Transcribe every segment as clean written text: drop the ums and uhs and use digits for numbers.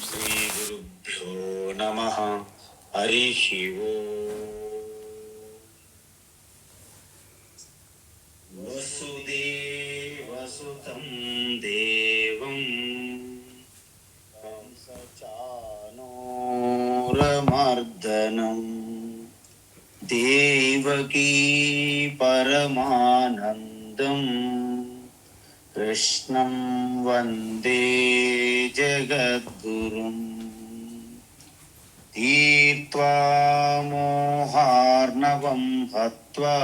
శ్రీ గురుభ్యో నమః. హరి ఓం. వసుదేవసుతం దేవం కంసచానూరమర్దనం దేవకీ పరమానందం కృష్ణం వందే జగద్గురుం. తీర్త్వా మోహార్ణవం హత్వా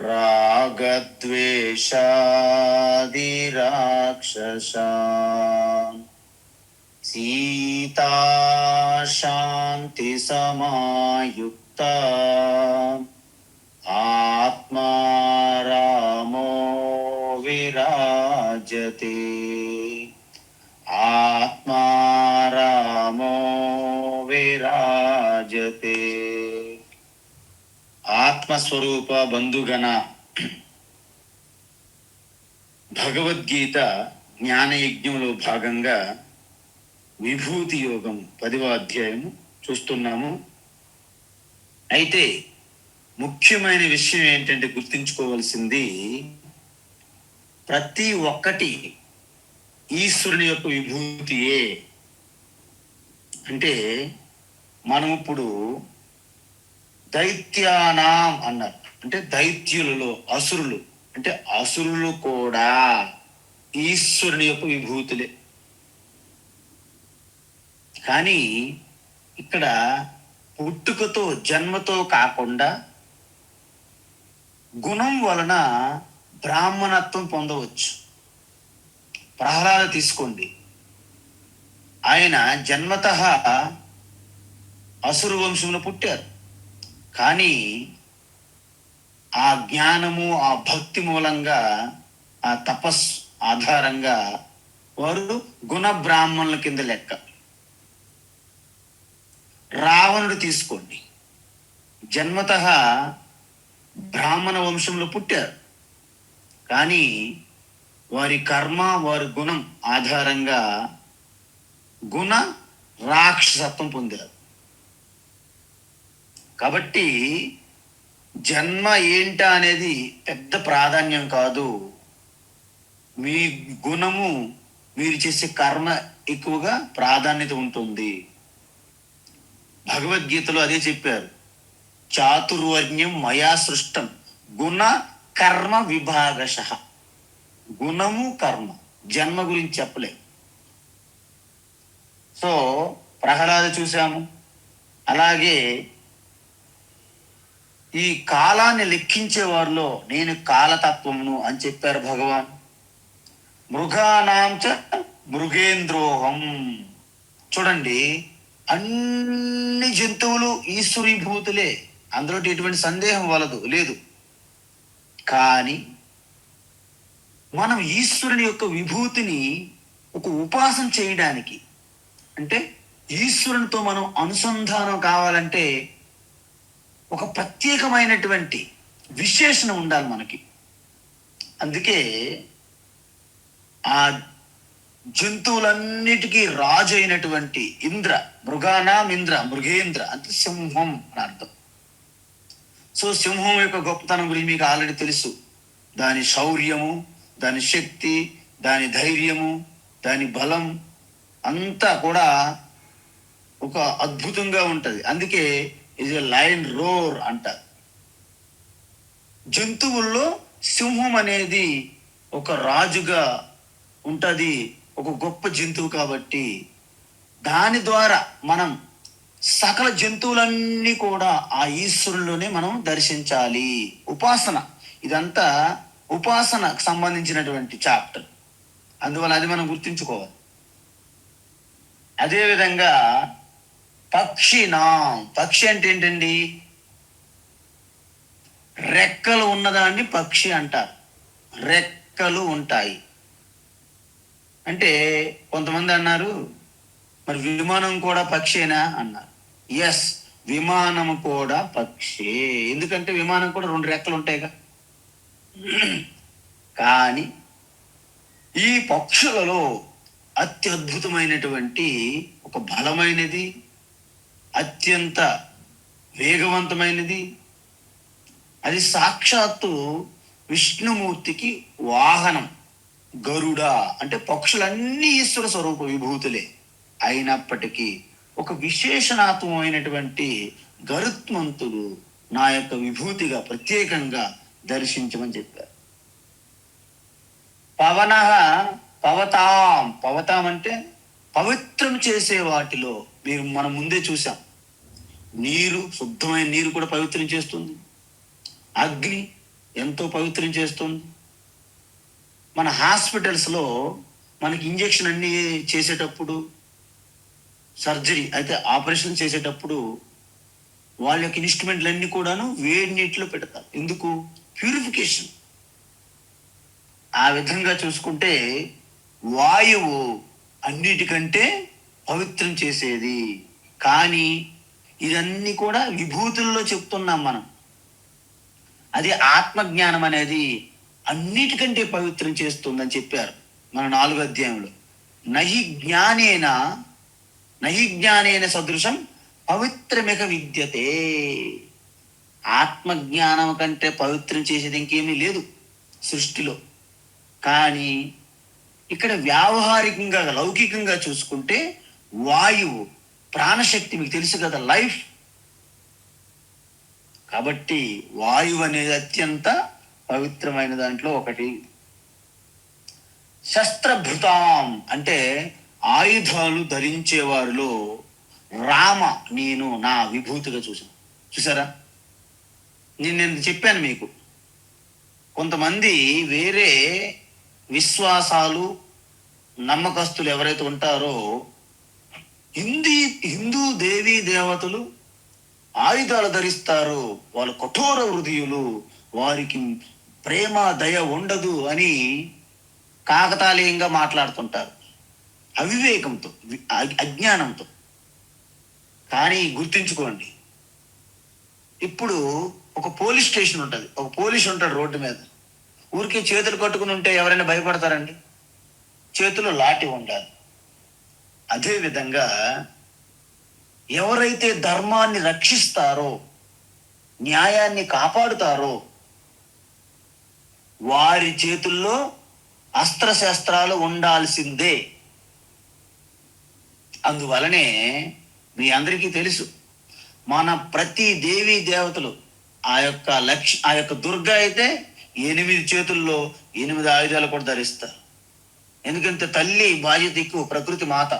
రాగద్వేషాదిరాక్షసాం సీతా శాంతి సమాయుక్తా ఆత్మా రామో విరాజతే. ఆత్మా రామో విరాజతే. ఆత్మస్వరూప బంధుగణ భగవద్గీత జ్ఞానయజ్ఞంలో భాగంగా విభూతి యోగం 10వ అధ్యాయము చూస్తున్నాము. అయితే ముఖ్యమైన విషయం ఏంటంటే గుర్తుంచుకోవాల్సింది, ప్రతి ఒక్కటి ఈశ్వరుని యొక్క విభూతియే. అంటే మనం ఇప్పుడు దైత్యానాం అన్నారు, అంటే దైత్యులలో అసురులు, అంటే అసురులు కూడా ఈశ్వరుని యొక్క విభూతులే. కానీ ఇక్కడ పుట్టుకతో జన్మతో కాకుండా గుణం వలన బ్రాహ్మణత్వం పొందవచ్చు. ప్రహ్లాద తీసుకోండి, ఆయన జన్మతః అసురు వంశంలో పుట్టారు. కానీ ఆ జ్ఞానము, ఆ భక్తి మూలంగా, ఆ తపస్సు ఆధారంగా వారు గుణ బ్రాహ్మణుల కింద లెక్క. రావణుడు తీసుకోండి, జన్మతః బ్రాహ్మణ వంశంలో పుట్టారు. కానీ వారి కర్మ, వారి గుణం ఆధారంగా గుణ రాక్షసత్వం పొందారు. కాబట్టి జన్మ ఏంటా అనేది పెద్ద ప్రాధాన్యం కాదు. మీ గుణము, మీరు చేసే కర్మ ఎక్కువగా ప్రాధాన్యత ఉంటుంది. భగవద్గీతలో అదే చెప్పారు, చాతుర్వర్ణ్యం మయా సృష్టం గుణ కర్మ విభాగశః. గుణము కర్మ, జన్మ గురించి చెప్పలే. సో ప్రహ్లాద చూసాము. అలాగే ఈ కాలాన్ని లెక్కించే వారిలో నేను కాలతత్వమును అని చెప్పారు భగవాన్. మృగానాంచ మృగేంద్రోహం. చూడండి, అన్ని జంతువులు ఈశ్వరీభూతులే, అందులో ఎటువంటి సందేహం లేదు. కానీ మనం ఈశ్వరుని యొక్క విభూతిని ఒక ఉపాసన చేయడానికి, అంటే ఈశ్వరునితో మనం అనుసంధానం కావాలంటే ఒక ప్రత్యేకమైనటువంటి విశేషణ ఉండాలి మనకి. అందుకే ఆ జంతువులన్నిటికీ రాజు అయినటువంటి ఇంద్ర, మృగానాం ఇంద్ర, మృగేంద్ర అంటే సింహం అని అర్థం. సో సింహం యొక్క గొప్పతనం గురించి మీకు ఆల్రెడీ తెలుసు. దాని శౌర్యము, దాని శక్తి, దాని ధైర్యము, దాని బలం అంతా కూడా ఒక అద్భుతంగా ఉంటది. అందుకే ఇది లయన్ రోర్ అంటారు. జంతువుల్లో సింహం అనేది ఒక రాజుగా ఉంటది, ఒక గొప్ప జంతువు. కాబట్టి దాని ద్వారా మనం సకల జంతువులన్నీ కూడా ఆ ఈశ్వరులోనే మనం దర్శించాలి. ఉపాసన, ఇదంతా ఉపాసనకు సంబంధించినటువంటి చాప్టర్. అందువల్ల అది మనం గుర్తుంచుకోవాలి. అదేవిధంగా పక్షి అంటే ఏంటండి? రెక్కలు ఉన్నదాన్ని పక్షి అంటారు. రెక్కలు ఉంటాయి అంటే కొంతమంది అన్నారు, మరి విమానం కూడా పక్షేనా అన్నారు. ఎస్, విమానం కూడా పక్షే. ఎందుకంటే విమానం కూడా 2 రెక్కలు ఉంటాయిగా. కానీ ఈ పక్షులలో అత్యద్భుతమైనటువంటి ఒక బలమైనది, అత్యంత వేగవంతమైనది. అది సాక్షాత్తు విష్ణుమూర్తికి వాహనం. గరుడ అంటే పక్షులన్నీ ఈశ్వర స్వరూప విభూతులే. అయినప్పటికీ ఒక విశేషణాత్మకమైనటువంటి గరుత్మంతుడు నా యొక్క విభూతిగా ప్రత్యేకంగా దర్శించమని చెప్పారు. పవన పవతాం, పవతాం అంటే పవిత్రం చేసే వాటిలో మీరు మనం ముందే చూసాం. నీరు, శుద్ధమైన నీరు కూడా పవిత్రం చేస్తుంది. అగ్ని ఎంతో పవిత్రం చేస్తుంది. మన హాస్పిటల్స్లో మనకి ఇంజెక్షన్ అన్ని చేసేటప్పుడు, సర్జరీ అయితే ఆపరేషన్ చేసేటప్పుడు వాళ్ళ యొక్క ఇన్స్ట్రుమెంట్లు అన్ని కూడాను వేడి నీటిలో పెడతారు. ఎందుకు? ప్యూరిఫికేషన్. ఆ విధంగా చూసుకుంటే వాయువు అన్నిటికంటే పవిత్రం చేసేది. కానీ ఇదన్నీ కూడా విభూతుల్లో చెప్తున్నాం మనం. అది ఆత్మజ్ఞానం అనేది అన్నిటికంటే పవిత్రం చేస్తుందని చెప్పారు మన 4వ అధ్యాయంలో. నహి జ్ఞానేన సదృశం పవిత్రమిక విద్యతే. ఆత్మజ్ఞానం కంటే పవిత్రం చేసేది ఇంకేమీ లేదు సృష్టిలో. కానీ ఇక్కడ వ్యావహారికంగా లౌకికంగా చూసుకుంటే వాయువు ప్రాణశక్తి, మీకు తెలుసు కదా, లైఫ్. కాబట్టి వాయువు అనేది అత్యంత పవిత్రమైన దాంట్లో ఒకటి. శస్త్రభృతాం అంటే ఆయుధాలు ధరించే వారిలో రామ నేను నా విభూతిగా చూసారా. నేను చెప్పాను మీకు, కొంతమంది వేరే విశ్వాసాలు నమ్మకస్తులు ఎవరైతే ఉంటారో హిందూ దేవీ దేవతలు ఆయుధాలు ధరిస్తారు, వాళ్ళు కఠోర హృదయులు, వారికి ప్రేమ దయ ఉండదు అని కాకతాళీయంగా మాట్లాడుతుంటారు, అవివేకంతో, అజ్ఞానంతో. కానీ గుర్తుంచుకోండి, ఇప్పుడు ఒక పోలీస్ స్టేషన్ ఉంటుంది, ఒక పోలీస్ ఉంటాడు రోడ్డు మీద, ఊరికే చేతులు కట్టుకుని ఉంటే ఎవరైనా భయపడతారండి? చేతిలో లాఠీ ఉండాలి. అదేవిధంగా ఎవరైతే ధర్మాన్ని రక్షిస్తారో, న్యాయాన్ని కాపాడుతారో, వారి చేతుల్లో అస్త్రశస్త్రాలు ఉండాల్సిందే. అందువలనే మీ అందరికీ తెలుసు, మన ప్రతి దేవీ దేవతలు ఆ యొక్క దుర్గ అయితే 8 చేతుల్లో 8 ఆయుధాలు కూడా ధరిస్తారు. ఎందుకంటే తల్లి బాధ్యత ఎక్కువ, ప్రకృతి మాత.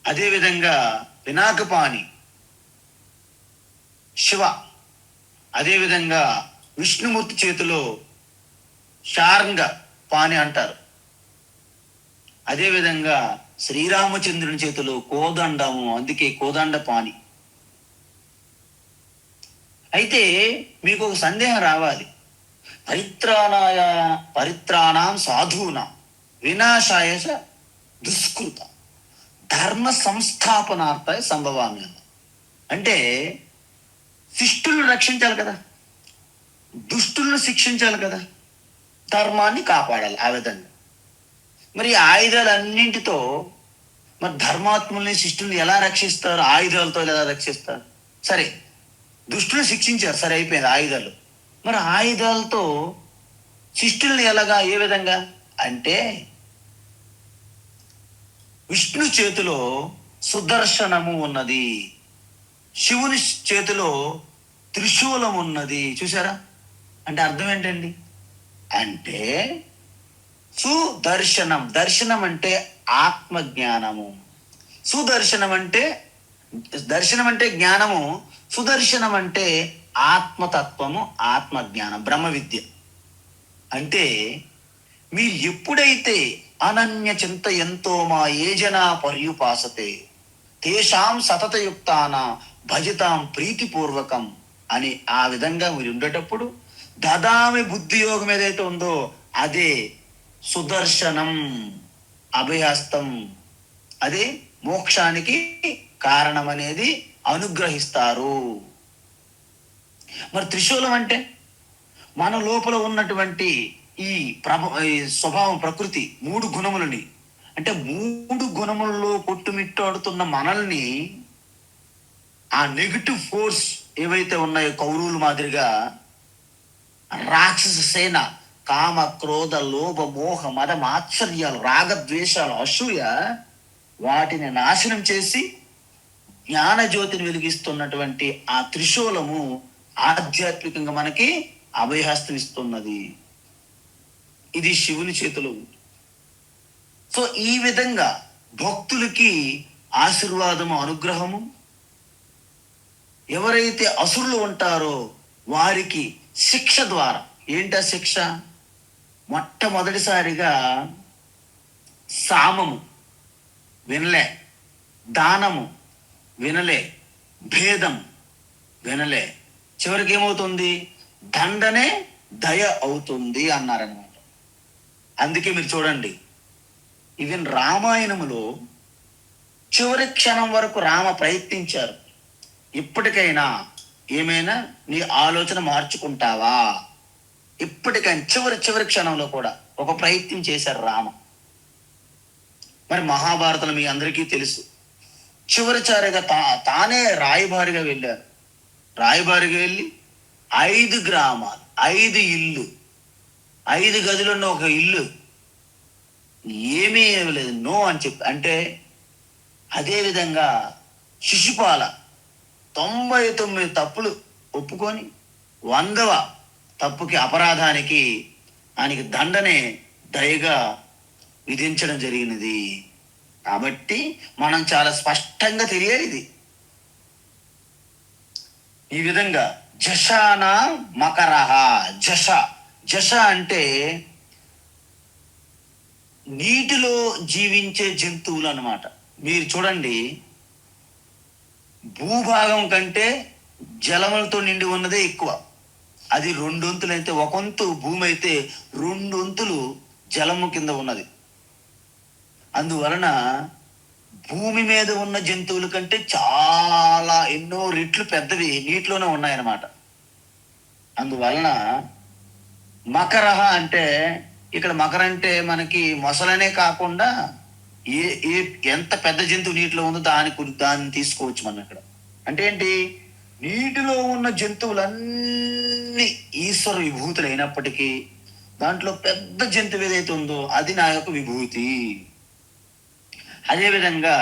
అదేవిధంగా పినాకపాణి శివ, అదేవిధంగా విష్ణుమూర్తి చేతిలో శార్ంగ పాణి అంటారు. అదేవిధంగా శ్రీరామచంద్రుని చేతిలో కోదండము, అందుకే కోదండ పాణి. అయితే మీకు ఒక సందేహం రావాలి, పరిత్రాణాం సాధూనాం వినాశాయ చ దుష్కృత ధర్మ సంస్థాపనార్థాయ సంభవామి. అంటే శిష్టులను రక్షించాలి కదా, దుష్టులను శిక్షించాలి కదా, ధర్మాన్ని కాపాడాలి. ఆ విధంగా మరి ఆయుధాలన్నింటితో మరి ధర్మాత్ముల్ని శిష్టుల్ని ఎలా రక్షిస్తారు? ఆయుధాలతో ఎలా రక్షిస్తారు? సరే, దుష్టులను శిక్షించారు, సరే అయిపోయింది ఆయుధాలు. మరి ఆయుధాలతో శిష్టుల్ని ఎలాగా, ఏ విధంగా అంటే విష్ణు చేతిలో సుదర్శనము ఉన్నది, శివుని చేతిలో త్రిశూలం ఉన్నది. చూసారా? అంటే అర్థం ఏంటండి? అంటే సుదర్శనం, దర్శనం అంటే ఆత్మజ్ఞానము. దర్శనం అంటే జ్ఞానము, సుదర్శనం అంటే ఆత్మతత్వము, ఆత్మజ్ఞానం, బ్రహ్మ విద్య. అంటే మీరు ఎప్పుడైతే అనన్య చింతయంతో మా ఏజనా పర్యుపాసతే తేషాం సతతయుక్తాన భజతాం ప్రీతిపూర్వకం అని ఆ విధంగా మీరు ఉండేటప్పుడు దదామి బుద్ధి యోగం ఏదైతే ఉందో అదే సుదర్శనం, అభయహస్తం, అదే మోక్షానికి కారణం అనేది అనుగ్రహిస్తారు. మరి త్రిశూలం అంటే మన లోపల ఉన్నటువంటి ఈ స్వభావం, ప్రకృతి, 3 గుణములని, అంటే 3 గుణముల్లో కొట్టుమిట్టాడుతున్న మనల్ని ఆ నెగిటివ్ ఫోర్స్ ఏవైతే ఉన్నాయో కౌరవుల మాదిరిగా రాక్షస సేన, కామ క్రోధ లోభ మోహ మద మాత్సర్యాలు రాగద్వేషాలు అసూయ, వాటిని నాశనం చేసి జ్ఞాన జ్యోతిని వెలిగిస్తున్నటువంటి ఆ త్రిశూలము ఆధ్యాత్మికంగా మనకి అభయహస్తం ఇస్తున్నది. ఇది శివుని చేతిలో ఉంది. సో ఈ విధంగా భక్తులకి ఆశీర్వాదము, అనుగ్రహము, ఎవరైతే అసురులు ఉంటారో వారికి శిక్ష ద్వారా. ఏంటా శిక్ష? మొట్టమొదటిసారిగా సామము వినలే, దానము వినలే, భేదం వినలే, చివరికి ఏమవుతుంది? దండనే దయ అవుతుంది అన్నారనమాట. అందుకే మీరు చూడండి, ఈవెన్ రామాయణములో చివరి క్షణం వరకు రామ ప్రయత్నించారు. ఇప్పటికైనా ఏమైనా నీ ఆలోచన మార్చుకుంటావా? ఇప్పటికైనా చివరి క్షణంలో కూడా ఒక ప్రయత్నం చేశారు రామ. మరి మహాభారతం మీ అందరికీ తెలుసు, చివరిచారిగా తానే రాయబారిగా వెళ్ళారు. రాయబారిగా వెళ్ళి 5 గ్రామాలు, 5 ఇల్లు, 5 గదులున్న ఒక ఇల్లు ఏమీ లేదు, నో అని చెప్పి. అంటే అదేవిధంగా శిశుపాల 99 తప్పులు ఒప్పుకొని 100వ తప్పుకి, అపరాధానికి ఆయనకి దండనే దయగా విధించడం జరిగినది. కాబట్టి మనం చాలా స్పష్టంగా తెలియాలి ఇది. ఈ విధంగా జశాన మకరహ. జష అంటే నీటిలో జీవించే జంతువులు అన్నమాట. మీరు చూడండి, భూభాగం కంటే జలములతో నిండి ఉన్నదే ఎక్కువ. అది 2 వంతులు అయితే, 1 వంతు భూమి అయితే 2 వంతులు జలము కింద ఉన్నది. అందువలన భూమి మీద ఉన్న జంతువుల కంటే చాలా ఎన్నో రెట్లు పెద్దవి నీటిలోనే ఉన్నాయన్నమాట. అందువలన మకరహ అంటే, ఇక్కడ మకర అంటే మనకి మొసలనే కాకుండా ఏ ఏ ఎంత పెద్ద జంతువు నీటిలో ఉందో దాన్ని తీసుకోవచ్చు మనం ఇక్కడ. అంటే ఏంటి? నీటిలో ఉన్న జంతువులన్నీ ఈశ్వర విభూతులు అయినప్పటికీ దాంట్లో పెద్ద జంతువు ఏదైతే ఉందో అది నా యొక్క విభూతి. అదేవిధంగా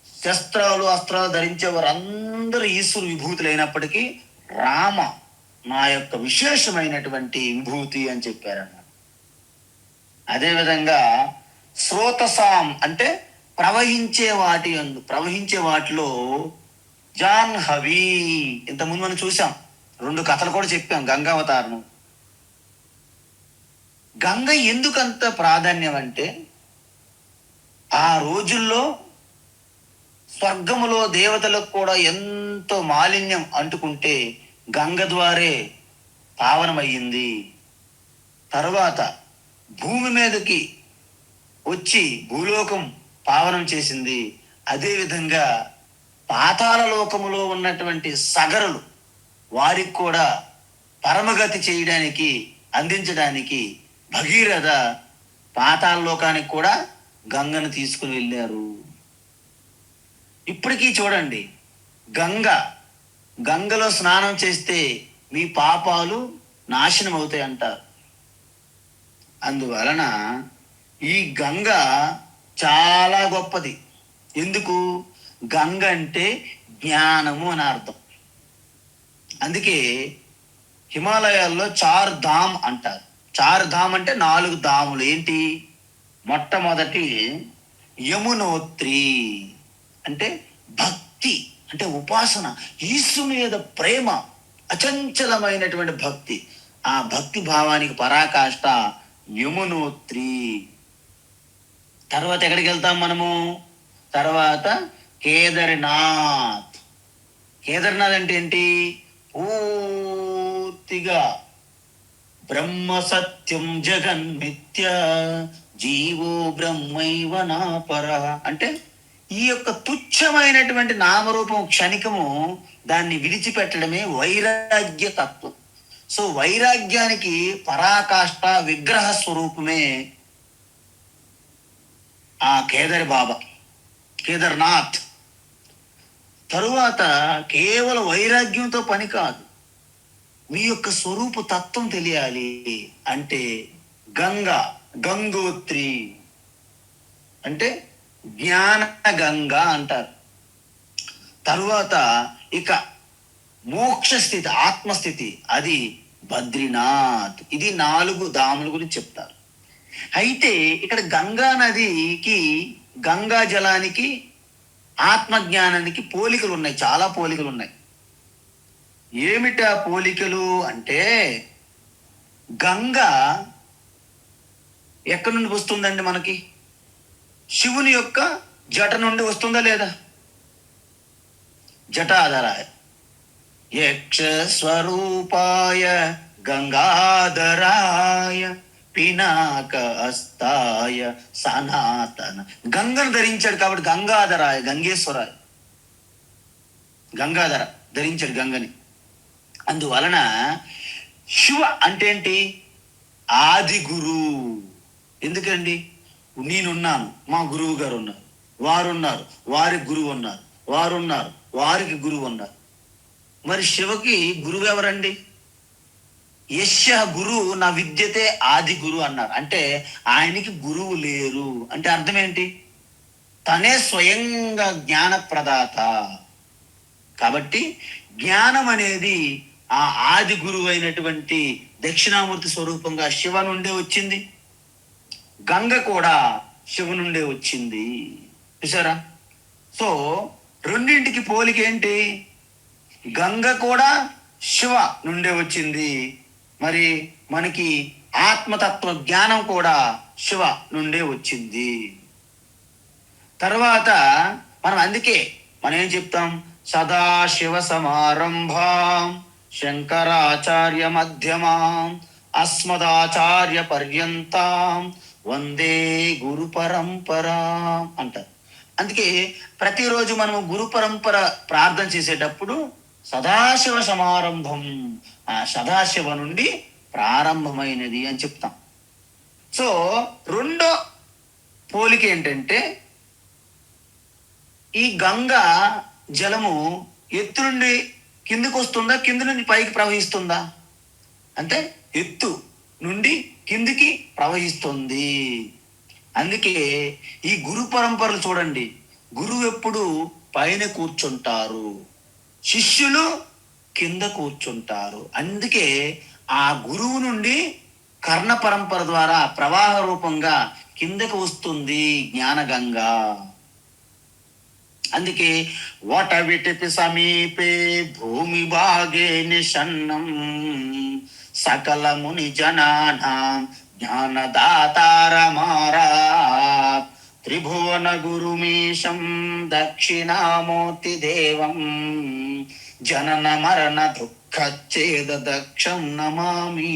శస్త్రాలు అస్త్రాలు ధరించే వారందరూ ఈశ్వర విభూతులు అయినప్పటికీ రామ నా యొక్క విశేషమైనటువంటి విభూతి అని చెప్పారన్నమాట. అదేవిధంగా స్రోతసాం అంటే ప్రవహించే వాటిలో జాహ్నవి. ఇంతకుముందు మనం చూసాం, 2 కథలు కూడా చెప్పాం గంగావతారం. గంగ ఎందుకంత ప్రాధాన్యం అంటే, ఆ రోజుల్లో స్వర్గములో దేవతలకు కూడా ఎంతో మాలిన్యం అంటుకుంటే గంగ ద్వారే పావనమయ్యింది. తరువాత భూమి మీదకి వచ్చి భూలోకం పావనం చేసింది. అదేవిధంగా పాతాళ లోకములో ఉన్నటువంటి సగరులు వారికి కూడా పరమగతి చేయడానికి, అందించడానికి భగీరథ పాతాళ లోకానికి కూడా గంగను తీసుకుని వెళ్ళారు. ఇప్పటికీ చూడండి, గంగలో స్నానం చేస్తే మీ పాపాలు నాశనం అవుతాయి అంటారు. అందువలన ఈ గంగ చాలా గొప్పది. ఎందుకు? గంగ అంటే జ్ఞానము అని అర్థం. అందుకే హిమాలయాల్లో 4 ధామ్ అంటారు. 4 ధామ్ అంటే 4 ధాములు. ఏంటి? మొట్టమొదటి యమునోత్రి అంటే భక్తి, అంటే ఉపాసన, ఈశ్వరుని మీద ప్రేమ, అచంచలమైనటువంటి భక్తి. ఆ భక్తి భావానికి పరాకాష్ట యమునోత్రి. తర్వాత ఎక్కడికి వెళ్తాం మనము? తర్వాత కేదార్నాథ్. కేదార్నాథ్ అంటే ఏంటి? పూర్తిగా బ్రహ్మ సత్యం జగన్మిథ్య జీవో బ్రహ్మైవ నాపర. అంటే ఈ యొక్క తుచ్చమైనటువంటి నామరూపం క్షణికము, దాన్ని విడిచిపెట్టడమే వైరాగ్య తత్వం. సో వైరాగ్యానికి పరాకాష్ట విగ్రహ స్వరూపమే కేదారి బాబా, కేదార్నాథ్. తరువాత కేవలం వైరాగ్యంతో పని కాదు, మీ యొక్క స్వరూప తత్వం తెలియాలి అంటే గంగోత్రి అంటే జ్ఞాన గంగ అంటారు. తరువాత ఇక మోక్ష స్థితి, ఆత్మస్థితి, అది బద్రీనాథ్. ఇది 4 ధాముల గురించి చెప్తారు. అయితే ఇక్కడ గంగా నదికి, గంగా జలానికి, ఆత్మజ్ఞానానికి పోలికలు ఉన్నాయి, చాలా పోలికలు ఉన్నాయి. ఏమిటా పోలికలు అంటే, గంగ ఎక్కడి నుండి వస్తుందండి మనకి? శివుని యొక్క జట నుండి వస్తుందా లేదా? జటాధరాయ యక్ష స్వరూపాయ గంగాధరాయ పినాక అస్తాయ సనాతన. గంగను ధరించాడు కాబట్టి గంగాధరాయ, గంగేశ్వరాయ, గంగాధర ధరించాడు గంగని. అందువలన శివ అంటే ఏంటి? ఆది గురువు. ఎందుకండి? నేనున్నాను, మా గురువు గారు ఉన్నారు, వారున్నారు, వారికి గురువు ఉన్నారు, వారున్నారు, వారికి గురువు ఉన్నారు. మరి శివకి గురువు ఎవరండి? యస్య గురు నా విద్యతే ఆది గురు అన్నారు. అంటే ఆయనకి గురువు లేరు. అంటే అర్థం ఏంటి? తనే స్వయంగా జ్ఞాన ప్రదాత. కాబట్టి జ్ఞానం అనేది ఆ ఆది గురువు అయినటువంటి దక్షిణామూర్తి స్వరూపంగా శివ నుండే వచ్చింది. గంగ కూడా శివ నుండే వచ్చింది. చూసారా? సో రెండింటికి పోలిక ఏంటి? గంగ కూడా శివ నుండే వచ్చింది, మరి మనకి ఆత్మతత్వ జ్ఞానం కూడా శివ నుండే వచ్చింది. తర్వాత అందుకే మనం ఏం చెప్తాం? సదాశివ సమారంభాం శంకరాచార్య మధ్యమాం అస్మదాచార్య పర్యంతాం వందే గురు పరంపరా అంటారు. అందుకే ప్రతిరోజు మనము గురు పరంపర ప్రార్థన చేసేటప్పుడు సదాశివ సమారంభం, ఆ సదాశివ నుండి ప్రారంభమైనది అని చెప్తాం. సో రెండో పోలిక ఏంటంటే, ఈ గంగా జలము ఎత్తు నుండి కిందికి వస్తుందా, కింది నుండి పైకి ప్రవహిస్తుందా? అంటే ఎత్తు నుండి కిందికి ప్రవహిస్తుంది. అందుకే ఈ గురు పరంపరలు చూడండి, గురువు ఎప్పుడు పైన కూర్చుంటారు, శిష్యులు కింద కూర్చుంటారు. అందుకే ఆ గురువు నుండి కర్ణ పరంపర ద్వారా ప్రవాహ రూపంగా కిందకు వస్తుంది జ్ఞానగంగా. అందుకే వటవిటిపి సమీపే భూమి భాగే నిషన్నం సకల ముని జనానాం జ్ఞానదాతారమారా త్రిభువన గురుమీశం దక్షిణామూర్తి దేవం జనన మరణ దుఃఖచ్ఛేద దక్షం నమామి.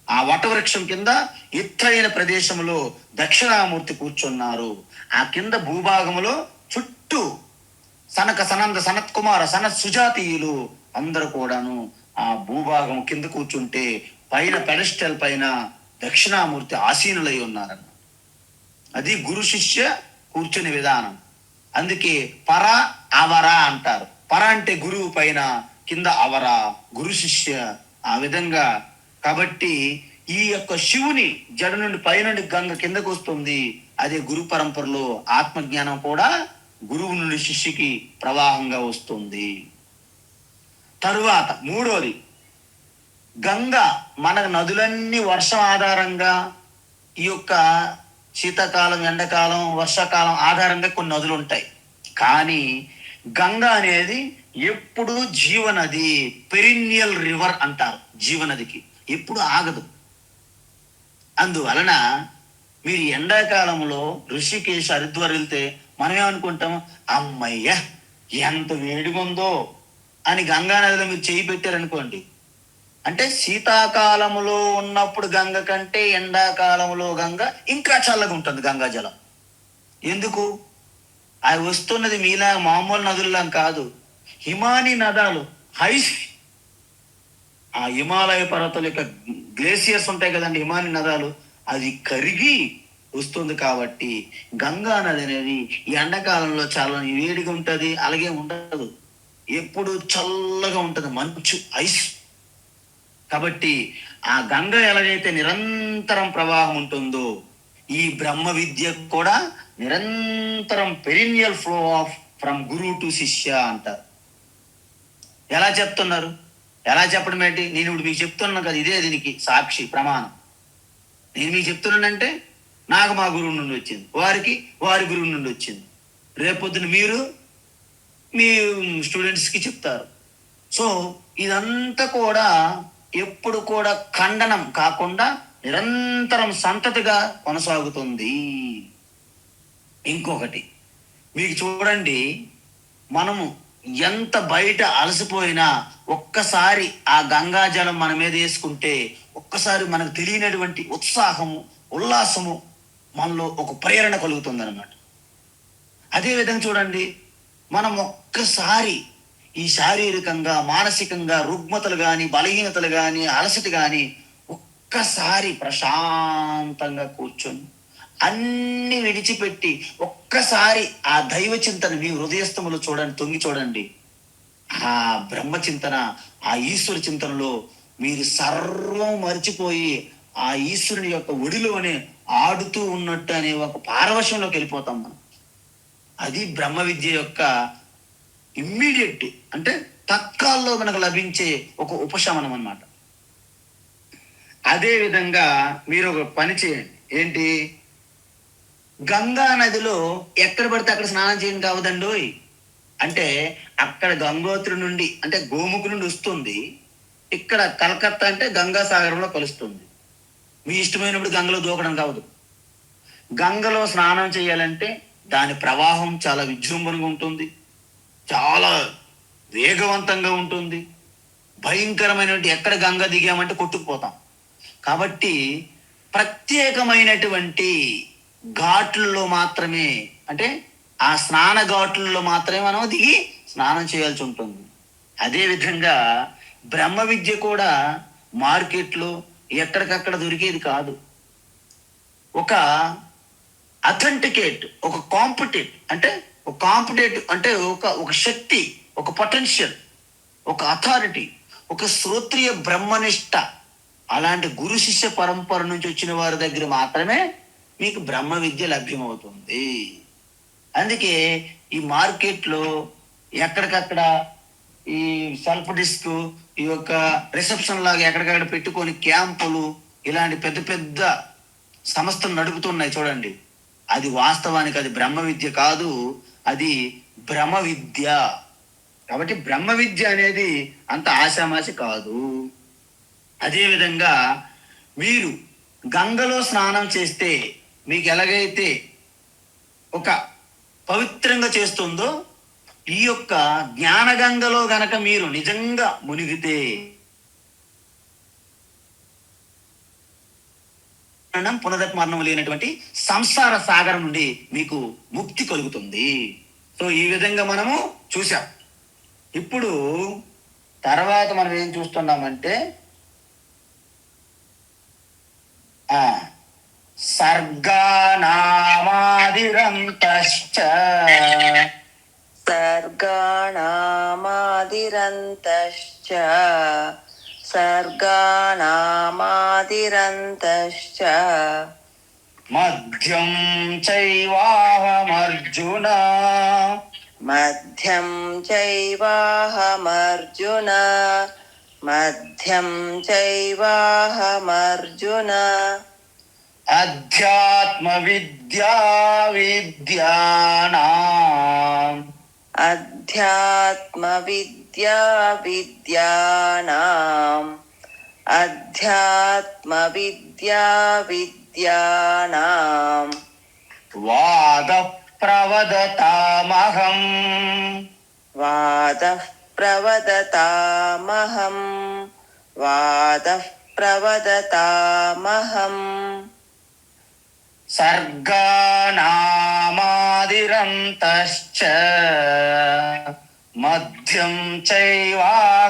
ఆ వటవృక్షం కింద ఎత్తైన ప్రదేశంలో దక్షిణామూర్తి కూర్చున్నారు. ఆ కింద భూభాగంలో చుట్టూ సనక సనంద సనత్ కుమార సనత్ సుజాతీయులు అందరూ కూడాను ఆ భూభాగం కింద కూర్చుంటే పైన పెడస్టల్ పైన దక్షిణామూర్తి ఆసీనులై ఉన్నారన్న. అది గురు శిష్య కూర్చునే విధానం. అందుకే పర అవర అంటారు. పర అంటే గురువు పైన, కింద అవర గురు శిష్య, ఆ విధంగా. కాబట్టి ఈ యొక్క శివుని జడ నుండి పైనుండి గంగ కిందకు వస్తుంది. అదే గురు పరంపరలో ఆత్మజ్ఞానం కూడా గురువు నుండి శిష్యుకి ప్రవాహంగా వస్తుంది. తరువాత మూడోది, గంగ మన నదులన్నీ వర్షం ఆధారంగా, ఈ యొక్క శీతాకాలం, ఎండాకాలం, వర్షాకాలం ఆధారంగా కొన్ని నదులు ఉంటాయి. కానీ గంగ అనేది ఎప్పుడు జీవనది, పెరినియల్ రివర్ అంటారు. జీవనదికి ఎప్పుడు ఆగదు. అందువలన మీరు ఎండాకాలంలో ఋషికేశ్, హరిద్వార్ వెళ్తే మనం ఏమనుకుంటాం? అమ్మయ్య ఎంత వేడిగుందో అని గంగా నదిలో మీరు చేయి పెట్టారనుకోండి, అంటే శీతాకాలంలో ఉన్నప్పుడు గంగ కంటే ఎండాకాలంలో గంగ ఇంకా చల్లగా ఉంటుంది గంగా జలం. ఎందుకు? అవి వస్తున్నది మీలా మామూలు నదుల్లా కాదు, హిమానీ నదాలు, ఆ హిమాలయ పర్వతాల యొక్క గ్లేసియర్స్ ఉంటాయి కదండి, హిమానీ నదాలు, అది కరిగి వస్తుంది. కాబట్టి గంగా నది అనేది ఈ ఎండాకాలంలో చాలా వేడిగా ఉంటుంది, అలాగే ఉండదు, ఎప్పుడు చల్లగా ఉంటుంది, మంచు ఐస్. కాబట్టి ఆ గంగ ఎలాగైతే నిరంతరం ప్రవాహం ఉంటుందో, ఈ బ్రహ్మ విద్య కూడా నిరంతరం perineal flow of from Guru to శిష్య అంటారు. ఎలా చెప్తున్నారు? ఎలా చెప్పడం ఏంటి? నేను ఇప్పుడు మీకు చెప్తున్నాను కదా, ఇదే దీనికి సాక్షి ప్రమాణం. నేను మీకు చెప్తున్నానంటే నాకు మా గురువు నుండి వచ్చింది, వారికి వారి గురువు నుండి వచ్చింది, రేపొద్దున మీరు మీ స్టూడెంట్స్కి చెప్తారు. సో ఇదంతా కూడా ఎప్పుడు కూడా ఖండనం కాకుండా నిరంతరం సంతతిగా కొనసాగుతుంది. ఇంకొకటి మీకు చూడండి, మనము ఎంత బయట అలసిపోయినా ఒక్కసారి ఆ గంగాజలం మన మీద వేసుకుంటే ఒక్కసారి మనకు తెలియనటువంటి ఉత్సాహము, ఉల్లాసము మనలో ఒక ప్రేరణ కలుగుతుంది అనమాట. అదేవిధంగా చూడండి, మనం ఒక్కసారి ఈ శారీరకంగా మానసికంగా రుగ్మతలు కానీ, బలహీనతలు కానీ, అలసట కానీ ఒక్కసారి ప్రశాంతంగా కూర్చొని అన్ని విడిచిపెట్టి ఒక్కసారి ఆ దైవ చింతన మీ హృదయస్థములో చూడండి, తొంగి చూడండి. ఆ బ్రహ్మ చింతన, ఆ ఈశ్వర చింతనలో మీరు సర్వం మర్చిపోయి ఆ ఈశ్వరుని యొక్క ఒడిలోనే ఆడుతూ ఉన్నట్టు అనే ఒక పారవశ్యంలోకి వెళ్ళిపోతాం మనం. అది బ్రహ్మ విద్య యొక్క ఇమ్మీడియట్, అంటే తత్కాల్లో మనకు లభించే ఒక ఉపశమనం అన్నమాట. అదే విధంగా మీరు ఒక పని చేయండి. ఏంటి? గంగా నదిలో ఎక్కడ పడితే అక్కడ స్నానం చేయడం కావదండోయ్. అంటే అక్కడ గంగోత్రి నుండి, అంటే గోముఖి నుండి వస్తుంది, ఇక్కడ కలకత్తా అంటే గంగా సాగరంలో కలుస్తుంది. మీ ఇష్టమైనప్పుడు గంగలో దూకడం కావదు. గంగలో స్నానం చేయాలంటే దాని ప్రవాహం చాలా విజృంభణగా ఉంటుంది, చాలా వేగవంతంగా ఉంటుంది, భయంకరమైనటువంటి, ఎక్కడ గంగ దిగామంటే కొట్టుకుపోతాం. కాబట్టి ప్రత్యేకమైనటువంటి ఘాట్లలో మాత్రమే, అంటే ఆ స్నాన ఘాట్లలో మాత్రమే మనం దిగి స్నానం చేయాల్సి ఉంటుంది. అదేవిధంగా బ్రహ్మ విద్య కూడా మార్కెట్లో ఎక్కడికక్కడ దొరికేది కాదు. ఒక అథెంటికేట్, ఒక కాంపిటేట్, అంటే ఒక కాంపిటేట్ అంటే ఒక శక్తి, ఒక పొటెన్షియల్, ఒక అథారిటీ, ఒక శ్రోత్రియ బ్రహ్మనిష్ట, అలాంటి గురు శిష్య పరంపర నుంచి వచ్చిన వారి దగ్గర మాత్రమే మీకు బ్రహ్మ విద్య లభ్యమవుతుంది. అందుకే ఈ మార్కెట్లో ఎక్కడికక్కడ ఈ సెల్ఫ్ డిస్క్, ఈ యొక్క రిసెప్షన్ లాగా ఎక్కడికక్కడ పెట్టుకొని క్యాంపులు, ఇలాంటి పెద్ద పెద్ద సంస్థలు నడుపుతున్నాయి చూడండి. అది వాస్తవానికి అది బ్రహ్మ విద్య కాదు, అది భ్రమ విద్య. కాబట్టి బ్రహ్మ విద్య అనేది అంత ఆశామాషి కాదు. అదేవిధంగా మీరు గంగలో స్నానం చేస్తే మీకు ఎలాగైతే ఒక పవిత్రంగా చేస్తుందో, ఈ యొక్క జ్ఞానగంగలో గనక మీరు నిజంగా మునిగితే పునరత్మరణం లేనటువంటి సంసార సాగరం నుండి మీకు ముక్తి కలుగుతుంది. సో ఈ విధంగా మనము చూసాం. ఇప్పుడు తర్వాత మనం ఏం చూస్తున్నామంటే సర్గానామాదిరంతశ్చ సర్గాణామాదిరంతశ్చ సర్గాణామాదిరంతశ్చ మధ్యం చైవాహమర్జున మధ్యం చైవాహమర్జున మధ్యం చైవాహమర్జున అధ్యాత్మ విద్యా విద్యానాం అధ్యాత్మ విద్యా విద్యానాం అధ్యాత్మ విద్యా విద్యానాం వాద ప్రవదతామహం వాదః ప్రవదతామహం వాదః ప్రవదతామహం సర్గానామాదిరంతశ్చ మధ్యం చైవాహమర్జున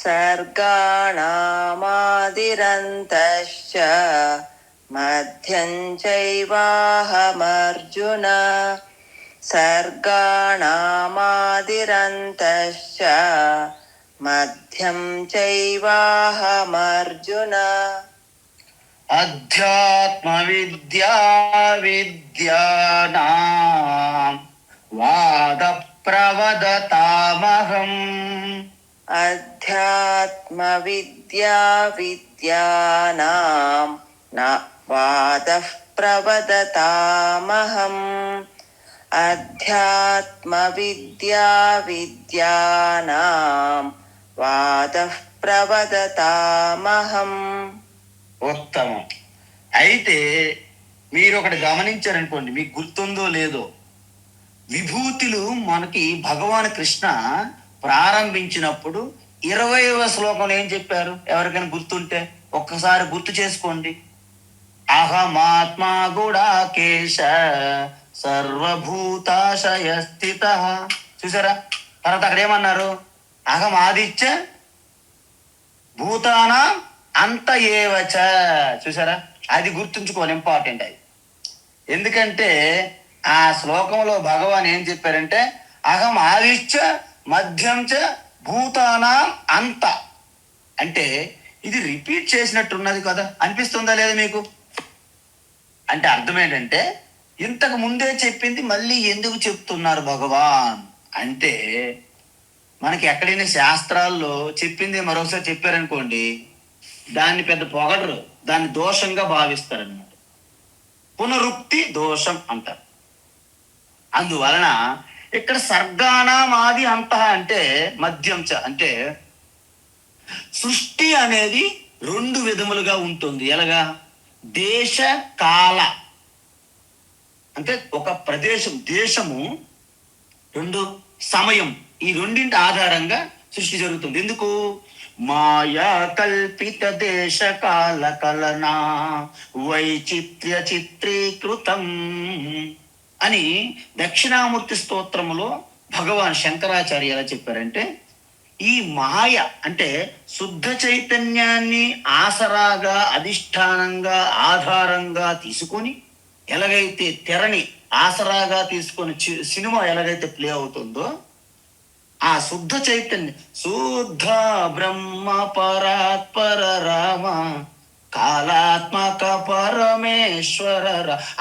సర్గాణామాదిరంతశ్చ మధ్యం చైవాహమర్జున సర్గాణామాదిరంతశ్చ మధ్యం చైవాహమర్జున. అధ్యాత్మ విద్యా విద్యానాం వాద ప్రవదతామహం. అధ్యాత్మ విద్యా విద్యానాం వాదః ప్రవదతామహం. అధ్యాత్మ విద్యా విద్యానాం వాదః ప్రవదతామహం. ఉత్తమం. అయితే మీరు ఒకటి గమనించారనుకోండి, మీకు గుర్తుందో లేదో, విభూతులు మనకి భగవాన్ కృష్ణ ప్రారంభించినప్పుడు 20వ శ్లోకంలో ఏం చెప్పారు? ఎవరికైనా గుర్తుంటే ఒక్కసారి గుర్తు చేసుకోండి. అహమాత్మా గుడాకేశ సర్వభూతాశయ స్థిత. చూసారా? తర్వాత అక్కడ ఏమన్నారు? అహం ఆదిత్య భూతానా అంత ఏవచ. చూసారా? అది గుర్తుంచుకోవాలి, ఇంపార్టెంట్ అది. ఎందుకంటే ఆ శ్లోకంలో భగవాన్ ఏం చెప్పారంటే అహం ఆదిత్య మధ్యం చ భూతానా అంత. అంటే ఇది రిపీట్ చేసినట్టున్నది కదా, అనిపిస్తుందా లేదా మీకు? అంటే అర్థం ఏంటంటే ఇంతకు ముందే చెప్పింది మళ్ళీ ఎందుకు చెప్తున్నారు భగవాన్ అంటే, మనకి ఎక్కడైనా శాస్త్రాల్లో చెప్పింది మరొకసారి చెప్పారనుకోండి, దాన్ని పెద్ద పొగడరు, దాన్ని దోషంగా భావిస్తారన్నమాట. పునరుక్తి దోషం అంటారు. అందువలన ఇక్కడ సర్గాణామాది అంతః అంటే మధ్యం చ అంటే సృష్టి అనేది 2 విధములుగా ఉంటుంది. ఎలాగా? దేశ కాల అంటే ఒక ప్రదేశం, దేశము, 2 సమయం, ఈ రెండింటి ఆధారంగా సృష్టి జరుగుతుంది. ఎందుకు? మాయా కల్పిత దేశ కాల కలనా వైచిత్ర్య చిత్రీకృతం అని దక్షిణామూర్తి స్తోత్రములో భగవాన్ శంకరాచార్య ఎలా చెప్పారంటే, ఈ మాయ అంటే శుద్ధ చైతన్యాన్ని ఆసరాగా, అధిష్టానంగా, ఆధారంగా తీసుకొని ఎలాగైతే తెరని ఆసరాగా తీసుకొని సినిమా ఎలాగైతే ప్లే అవుతుందో, ఆ శుద్ధ చైతన్యం శుద్ధ బ్రహ్మ పరాత్పర రామ కాలాత్మక పరమేశ్వర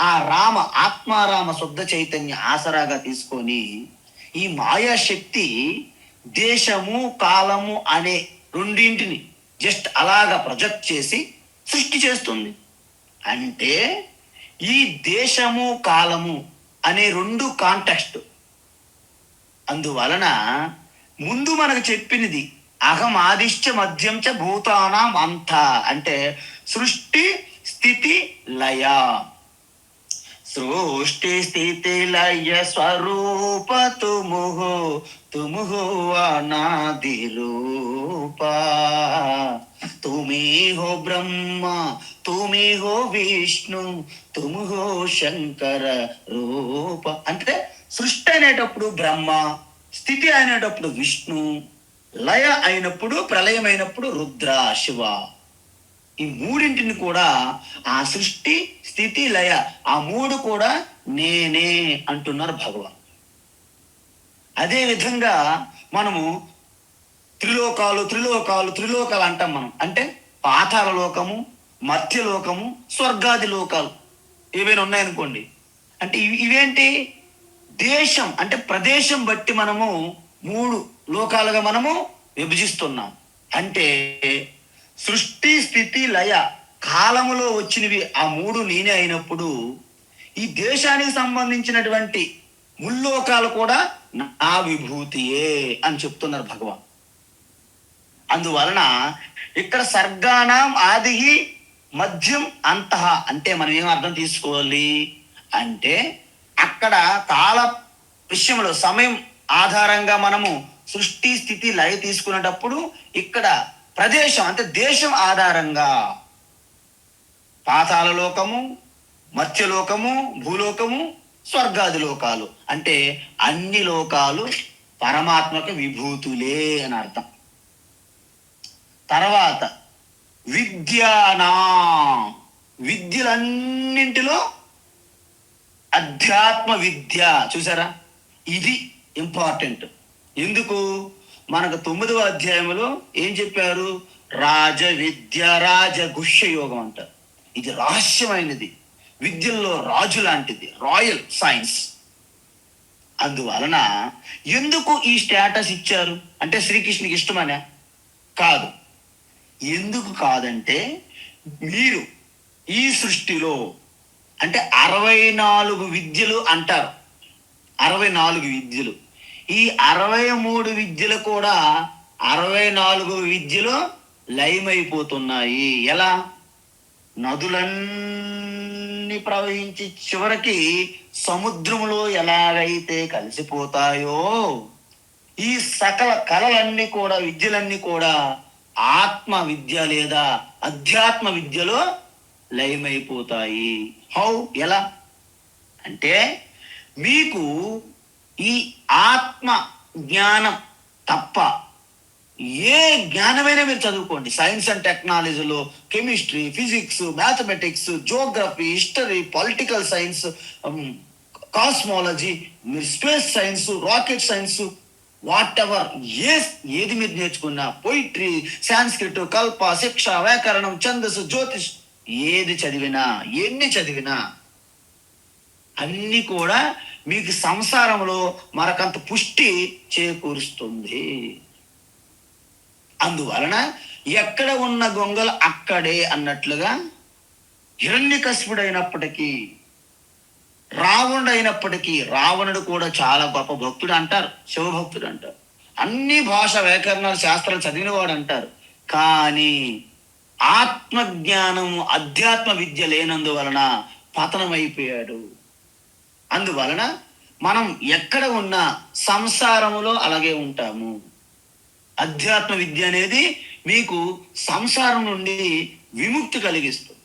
ఆ రామ ఆత్మారామ శుద్ధ చైతన్య ఆసరాగా తీసుకొని ఈ మాయాశక్తి దేశము కాలము అనే రెండింటిని జస్ట్ అలాగా ప్రొజెక్ట్ చేసి సృష్టి చేస్తుంది. అంటే ఈ దేశము కాలము అనే 2 కాంటెక్స్ట్. అందువలన ముందు మనకు చెప్పినది అహం ఆదిశ్చ మధ్యం చ భూతానాం అంత అంటే సృష్టి స్థితి లయ. సృష్టి స్థితి లయ స్వరూప తుముహో అనాది రూప తుమి హో బ్రహ్మ తుమి హో విష్ణు తుము హో శంకర రూప. అంటే సృష్టి అనేటప్పుడు బ్రహ్మ, స్థితి అనేటప్పుడు విష్ణు, లయ అయినప్పుడు ప్రళయం అయినప్పుడు రుద్ర శివ. ఈ మూడింటిని కూడా ఆ సృష్టి స్థితి లయ ఆ 3 కూడా నేనే అంటున్నారు భగవాన్. అదే విధంగా మనము త్రిలోకాలు అంటాం మనం. అంటే పాతాళ లోకము, మధ్యలోకము, స్వర్గాది లోకాలు ఏవైనా ఉన్నాయనుకోండి. అంటే ఇవేంటి? దేశం అంటే ప్రదేశం బట్టి మనము 3 లోకాలుగా మనము విభజిస్తున్నాం. అంటే సృష్టి స్థితి లయ కాలములో వచ్చినవి ఆ 3 నేనే అయినప్పుడు ఈ దేశానికి సంబంధించినటువంటి ముల్లోకాలు కూడా నా విభూతియే అని చెప్తున్నారు భగవాన్. అందువలన ఇక్కడ సర్గానాం ఆది మధ్యం అంతః అంటే మనం ఏం అర్థం తీసుకోవాలి అంటే, అక్కడ కాల విషయంలో సమయం ఆధారంగా మనము సృష్టి స్థితి లయ తీసుకునేటప్పుడు ఇక్కడ ప్రదేశం అంటే దేశం ఆధారంగా పాతాళ లోకము, మత్స్యలోకము, భూలోకము, స్వర్గాది లోకాలు అంటే అన్ని లోకాలు పరమాత్మకు విభూతులే అని అర్థం. తర్వాత విద్యానా విద్యలన్నింటిలో అధ్యాత్మ విద్య, చూసారా, ఇది ఇంపార్టెంట్. ఎందుకు? మనకు 9వ అధ్యాయంలో ఏం చెప్పారు? రాజ విద్య, రాజగుహ్య యోగం అంటారు. ఇది రహస్యమైనది, విద్యల్లో రాజు లాంటిది, రాయల్ సైన్స్. అందువలన ఎందుకు ఈ స్టేటస్ ఇచ్చారు అంటే శ్రీకృష్ణునికి ఇష్టమనే కాదు. ఎందుకు కాదంటే, మీరు ఈ సృష్టిలో అంటే 64 విద్యలు అంటారు, 64 విద్యలు. ఈ 63 విద్యలు కూడా 64 విద్యలు లయమైపోతున్నాయి. ఎలా? నదులన్నీ ప్రవహించి చివరికి సముద్రంలో ఎలాగైతే కలిసిపోతాయో, ఈ సకల కళలన్నీ కూడా, విద్యలన్నీ కూడా ఆత్మ విద్య లేదా అధ్యాత్మ విద్యలో లయమైపోతాయి. హౌ? ఎలా అంటే, మీకు ఈ ఆత్మ జ్ఞానం తప్ప ఏ జ్ఞానమైనా మీరు చదువుకోండి, సైన్స్ అండ్ టెక్నాలజీలో chemistry, physics, mathematics, geography, history, political science, cosmology, మీరు space science, rocket science, whatever, ఏది మీరు నేర్చుకున్నా, పొయిట్రీ, సాంస్క్రిట్, కల్ప, శిక్ష, వ్యాకరణం, ఛందస్సు, జ్యోతిష్, ఏది చదివినా, ఎన్ని చదివినా అన్ని కూడా మీకు సంసారంలో మరకంత పుష్టి చేకూరుస్తుంది. అందువలన ఎక్కడ ఉన్న గొంగలు అక్కడే అన్నట్లుగా హిరణ్యకశిపుడైనప్పటికీ, రావణుడైనప్పటికీ, రావణుడు కూడా చాలా గొప్ప భక్తుడు అంటారు, శివభక్తుడు అంటారు, అన్ని భాష వ్యాకరణాలు శాస్త్రాలు చదివిన వాడు అంటారు. కానీ ఆత్మజ్ఞానం, అధ్యాత్మ విద్య లేనందువలన పతనమైపోయాడు. అందువలన మనం ఎక్కడ ఉన్నా సంసారములో అలాగే ఉంటాము. అధ్యాత్మ విద్య అనేది మీకు సంసారం నుండి విముక్తి కలిగిస్తుంది.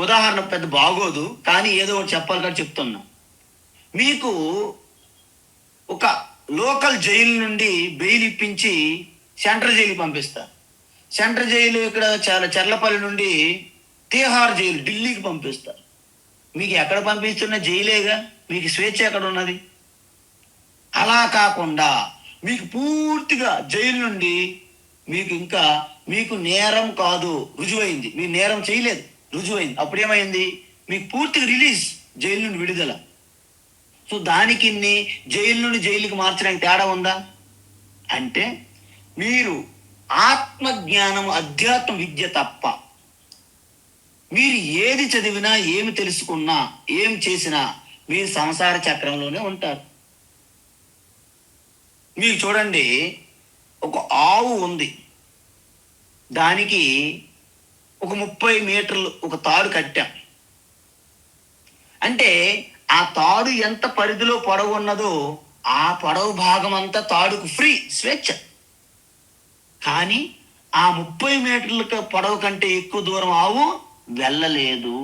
ఉదాహరణ పెద్ద బాగోదు, కానీ ఏదో ఒకటి చెప్పాలి కాబట్టి చెప్తున్నా. మీకు ఒక లోకల్ జైలు నుండి బెయిల్ ఇప్పించి సెంట్రల్ జైలుకి పంపిస్తారు. సెంట్రల్ జైలు ఇక్కడ చర్లపల్లి నుండి తీహార్ జైలు ఢిల్లీకి పంపిస్తారు. మీకు ఎక్కడ పంపిస్తున్న జైలేగా, మీకు స్వేచ్ఛ ఎక్కడ ఉన్నది? అలా కాకుండా మీకు పూర్తిగా జైలు నుండి మీకు నేరం కాదు రుజువైంది, మీరు నేరం చేయలేదు, రుజువైంది, అప్పుడేమైంది? మీకు పూర్తిగా రిలీజ్, జైలు నుండి విడుదల. సో దానికి జైలు నుండి జైలుకి మార్చడానికి తేడా ఉందా అంటే, మీరు ఆత్మజ్ఞానం, అధ్యాత్మ విద్య తప్ప మీరు ఏది చదివినా, ఏమి తెలుసుకున్నా, ఏం చేసినా మీరు సంసార చక్రంలోనే ఉంటారు. మీరు చూడండి, ఒక ఆవు ఉంది, దానికి ఒక 30 మీటర్లు ఒక తాడు కట్టాం అంటే, ఆ తాడు ఎంత పరిధిలో పొడవు ఉన్నదో ఆ పొడవు భాగం అంతా తాడుకు ఫ్రీ, స్వేచ్ఛ. కానీ ఆ 30 మీటర్ల పొడవు కంటే ఎక్కువ దూరం ఆవు వెళ్ళలేదు.